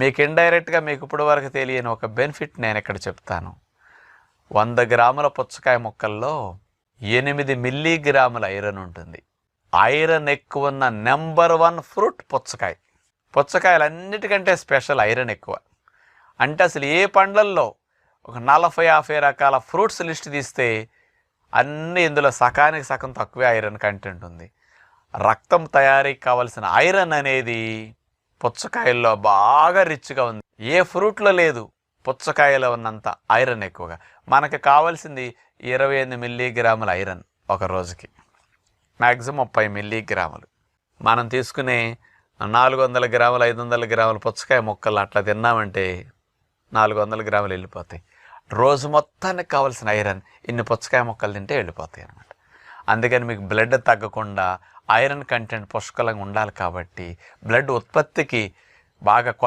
మీకు ఇండైరెక్ట్గా మీకు ఇప్పుడు వరకు తెలియని ఒక బెనిఫిట్ నేను ఇక్కడ చెప్తాను. 100 గ్రాముల పుచ్చకాయ ముక్కల్లో 8 మిల్లీగ్రాముల ఐరన్ ఉంటుంది. ఐరన్ ఎక్కువ ఉన్న నెంబర్ 1 ఫ్రూట్ పుచ్చకాయ. పుచ్చకాయలన్నిటికంటే స్పెషల్ ఐరన్ ఎక్కువ. అంటే అసలు ఏ పండ్లల్లో ఒక 40-50 రకాల ఫ్రూట్స్ లిస్ట్ తీస్తే అన్నీ ఇందులో సకానికి సగం తక్కువే ఐరన్ కంటెంట్ ఉంది. రక్తం తయారీకి కావలసిన ఐరన్ అనేది పుచ్చకాయల్లో బాగా రిచ్గా ఉంది. ఏ ఫ్రూట్లో లేదు, పుచ్చకాయలో ఉన్నంత ఐరన్ ఎక్కువగా. మనకు కావాల్సింది 28 మిల్లీగ్రాముల ఐరన్ ఒక రోజుకి, మ్యాక్సిమం 30 మిల్లీగ్రాములు. మనం తీసుకునే 400 గ్రాములు 500 గ్రాముల పుచ్చకాయ ముక్కలు అట్లా తిన్నామంటే 400 గ్రాములు వెళ్ళిపోతాయి. రోజు మొత్తానికి కావాల్సిన ఐరన్ ఇన్ని పుచ్చకాయ ముక్కలు తింటే వెళ్ళిపోతాయి అన్నమాట. అందుకని మీకు బ్లడ్ తగ్గకుండా ఐరన్ కంటెంట్ పుష్కలంగా ఉండాలి. కాబట్టి బ్లడ్ ఉత్పత్తికి బాగా